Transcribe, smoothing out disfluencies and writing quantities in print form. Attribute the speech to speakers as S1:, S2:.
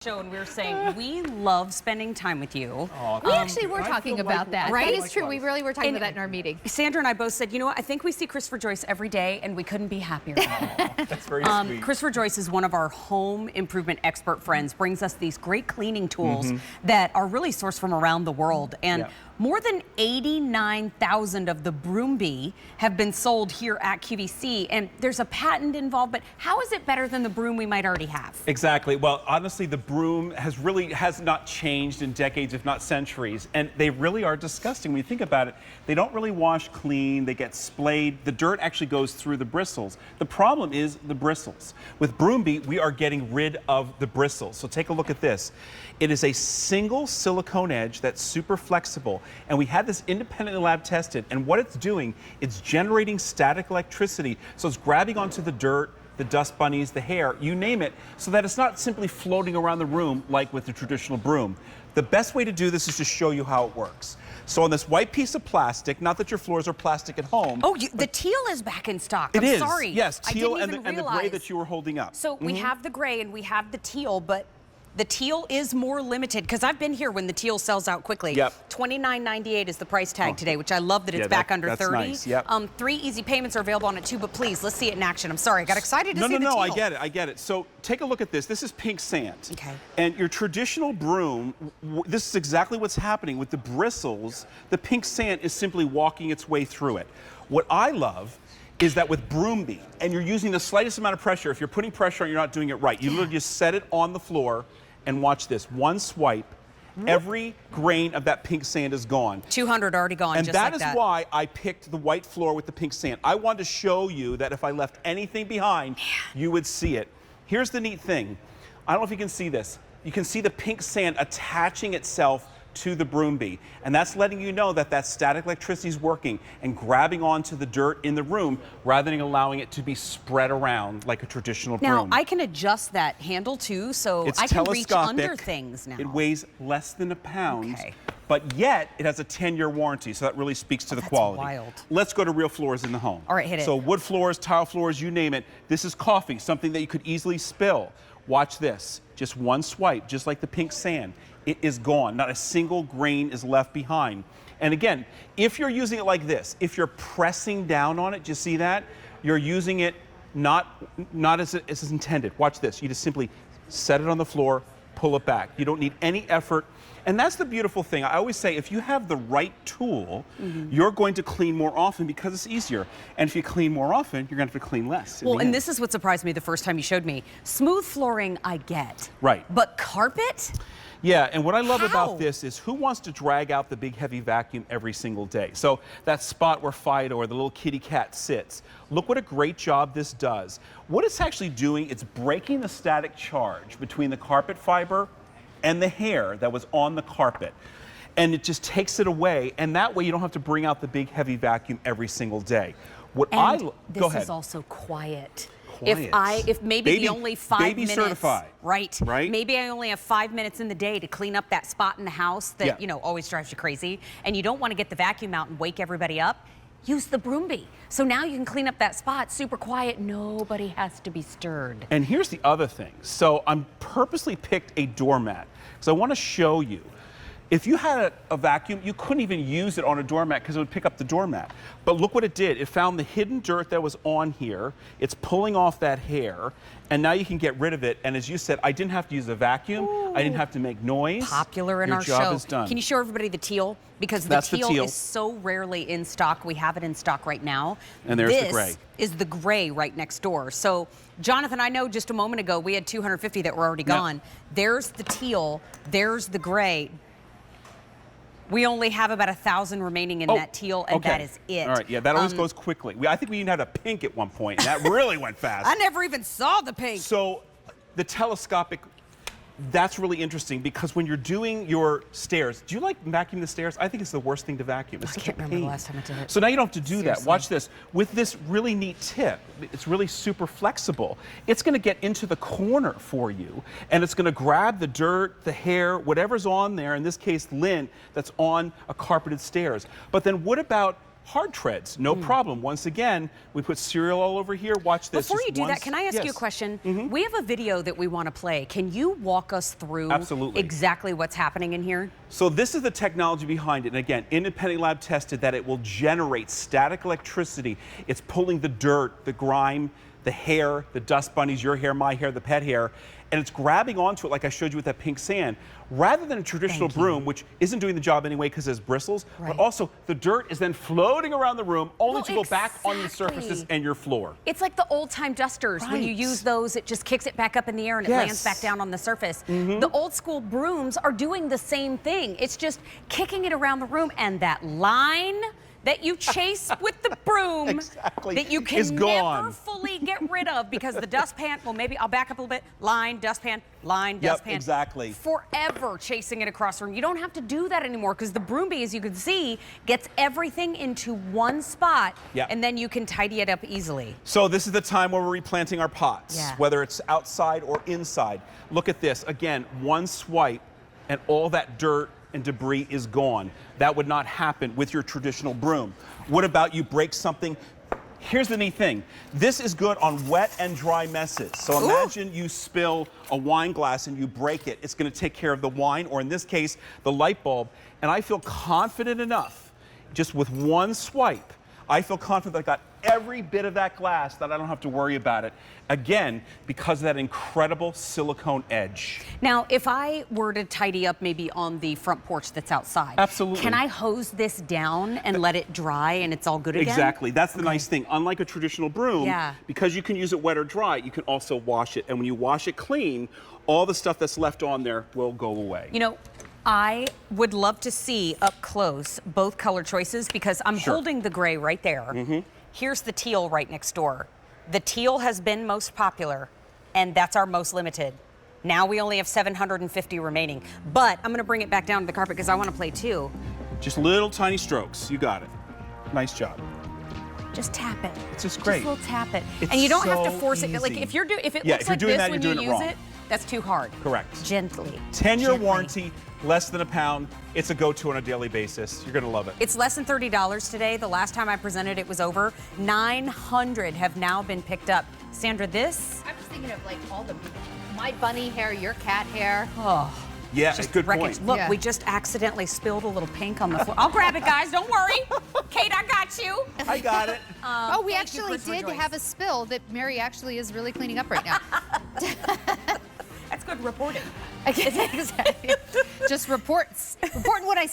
S1: Show and we were saying we love spending time with you.
S2: We actually were talking about that.
S1: Right?
S2: That is true. We really were talking about that in our meeting.
S1: Sandra and I both said, you know what, I think we see Christopher Joyce every day and we couldn't be happier.
S3: That's very sweet.
S1: Christopher Joyce is one of our home improvement expert friends, brings us these great cleaning tools that are really sourced from around the world. And more than 89,000 of the Broom Bee have been sold here at QVC, and there's a patent involved, but how is it better than the broom we might already have?
S3: Exactly. Well, honestly, the broom has not changed in decades, if not centuries, and they really are disgusting when you think about it. They don't really wash clean, they get splayed, the dirt actually goes through the bristles. The problem is the bristles. With Broom Bee, we are getting rid of the bristles. So take a look at this. It is a single silicone edge that's super flexible, and we had this independently lab tested, and what it's doing, it's generating static electricity, so it's grabbing onto the dirt, the dust bunnies, the hair, you name it, so that it's not simply floating around the room like with the traditional broom. The best way to do this is to show you how it works. So on this white piece of plastic, not that your floors are plastic at home.
S1: Oh, the teal is back in stock.
S3: I'm
S1: sorry.
S3: Yes, teal
S1: and
S3: the gray that you were holding up.
S1: So we have the gray and we have the teal, but the teal is more limited because I've been here when the teal sells out quickly.
S3: Yep.
S1: $29.98 is the price tag today, which I love that it's back under 30.
S3: Nice. Yep.
S1: 3 easy payments are available on it too, but please, let's see it in action. I'm sorry, I got excited to see the teal.
S3: No, I get it. So take a look at this. This is pink sand.
S1: Okay.
S3: And your traditional broom, this is exactly what's happening with the bristles. The pink sand is simply walking its way through it. What I love is that with Broom Bee, and you're using the slightest amount of pressure, if you're putting pressure on, you're not doing it right. You literally just set it on the floor and watch this. One swipe, every grain of that pink sand is gone.
S1: 200 already gone,
S3: and
S1: just like
S3: that is why I picked the white floor with the pink sand. I wanted to show you that if I left anything behind, you would see it. Here's the neat thing. I don't know if you can see this. You can see the pink sand attaching itself to the Broom Bee, and that's letting you know that that static electricity is working and grabbing onto the dirt in the room rather than allowing it to be spread around like a traditional broom.
S1: Now, I can adjust that handle too, so
S3: it's
S1: I can
S3: telescopic.
S1: reach under things now.
S3: It weighs less than a pound,
S1: Okay.
S3: but yet it has a 10-year warranty, so that really speaks to the quality.
S1: Wild.
S3: Let's go to real floors in the home.
S1: All right, hit it.
S3: So wood floors, tile floors, you name it. This is coffee, something that you could easily spill. Watch this. Just one swipe, just like the pink sand. It is gone. Not a single grain is left behind. And again, if you're using it like this, if you're pressing down on it, do you see that? You're using it not as it's intended. Watch this. You just simply set it on the floor, pull it back. You don't need any effort. And that's the beautiful thing. I always say if you have the right tool, you're going to clean more often because it's easier. And if you clean more often, you're going to have to clean less.
S1: Well, and this is what surprised me the first time you showed me. Smooth flooring, I get.
S3: Right.
S1: But carpet?
S3: Yeah, and what I love about this is who wants to drag out the big heavy vacuum every single day? So that spot where Fido or the little kitty cat sits, look what a great job this does. What it's actually doing, it's breaking the static charge between the carpet fiber and the hair that was on the carpet. And it just takes it away, and that way you don't have to bring out the big heavy vacuum every single day. Go ahead.
S1: This is also quiet. If maybe the only 5 minutes,
S3: certified.
S1: Right. Maybe I only have 5 minutes in the day to clean up that spot in the house that, you know, always drives you crazy, and you don't want to get the vacuum out and wake everybody up, use the Broom Bee. So now you can clean up that spot super quiet, nobody has to be stirred.
S3: And here's the other thing. So I'm purposely picked a doormat, because I want to show you. If you had a vacuum, you couldn't even use it on a doormat because it would pick up the doormat. But look what it did. It found the hidden dirt that was on here. It's pulling off that hair, and now you can get rid of it. And as you said, I didn't have to use a vacuum. I didn't have to make noise.
S1: Popular in our show.
S3: Your job is done.
S1: Can you show everybody the teal? Because the teal is so rarely in stock. We have it in stock right now.
S3: And there's the gray.
S1: This is the gray right next door. So, Jonathan, I know just a moment ago we had 250 that were already gone. There's the teal. There's the gray. We only have about 1,000 remaining in that teal, and that is it.
S3: All right, yeah, that always goes quickly. I think we even had a pink at one point, and that really went fast.
S1: I never even saw the pink.
S3: So the telescopic, that's really interesting because when you're doing your stairs, do you like vacuuming the stairs? I think it's the worst thing to vacuum. It's
S1: I can't remember the last time I did it.
S3: So now you don't have to do
S1: Seriously.
S3: that. Watch this. With this really neat tip, it's really super flexible. It's going to get into the corner for you, and it's going to grab the dirt, the hair, whatever's on there, in this case lint, that's on a carpeted stairs. But then what about hard treads, no problem. Once again, we put cereal all over here. Watch this.
S1: Before
S3: just
S1: you do
S3: one
S1: that, can I ask you a question? We have a video that we want to play. Can you walk us through
S3: Absolutely.
S1: exactly what's happening in here?
S3: So this is the technology behind it. And again, independent lab tested that it will generate static electricity. It's pulling the dirt, the grime, the hair, the dust bunnies, your hair, my hair, the pet hair, and it's grabbing onto it like I showed you with that pink sand, rather than a traditional broom, which isn't doing the job anyway because it has bristles, but also the dirt is then floating around the room only to go back on the surfaces and your floor.
S1: It's like the old-time dusters. When you use those, it just kicks it back up in the air and it lands back down on the surface. The old-school brooms are doing the same thing. It's just kicking it around the room, and that line that you chase with the broom that you can never fully get rid of because the dustpan, well, maybe I'll back up a little bit, line, dustpan, forever chasing it across the room. You don't have to do that anymore because the Broom Bee, as you can see, gets everything into one spot and then you can tidy it up easily.
S3: So this is the time where we're replanting our pots, whether it's outside or inside. Look at this, again, one swipe and all that dirt and debris is gone. That would not happen with your traditional broom. What about you break something? Here's the neat thing. This is good on wet and dry messes. So imagine you spill a wine glass and you break it. It's going to take care of the wine, or in this case, the light bulb. And I feel confident enough, just with one swipe, I feel confident that I got every bit of that glass that I don't have to worry about it. Again, because of that incredible silicone edge.
S1: Now, if I were to tidy up maybe on the front porch that's outside, can I hose this down and let it dry and it's all good again?
S3: Exactly. That's the nice thing. Unlike a traditional broom, because you can use it wet or dry, you can also wash it. And when you wash it clean, all the stuff that's left on there will go away.
S1: You know, I would love to see up close both color choices because I'm holding the gray right there. Here's the teal right next door. The teal has been most popular, and that's our most limited. Now we only have 750 remaining, but I'm gonna bring it back down to the carpet because I wanna play too.
S3: Just little tiny strokes, you got it. Nice job.
S1: Just tap it.
S3: It's just great.
S1: Just a little tap it.
S3: It's
S1: and you don't have to
S3: so
S1: force it. Like if it looks like this when you use it, that's too hard.
S3: Correct.
S1: Gently.
S3: 10-year warranty, less than £1. It's a go-to on a daily basis. You're gonna love it.
S1: It's less than $30 today. The last time I presented it was over. 900 have now been picked up. Sandra, this?
S2: I was thinking of like all my bunny hair, your cat hair.
S1: Oh.
S3: Yeah, it's a good point.
S1: Look, we just accidentally spilled a little pink on the floor. I'll grab it, guys. Don't worry. Kate, I got you.
S3: I got it.
S2: Oh, we actually did have a spill that Mary actually is really cleaning up right now.
S1: That's good reporting.
S2: Exactly. Just reporting what I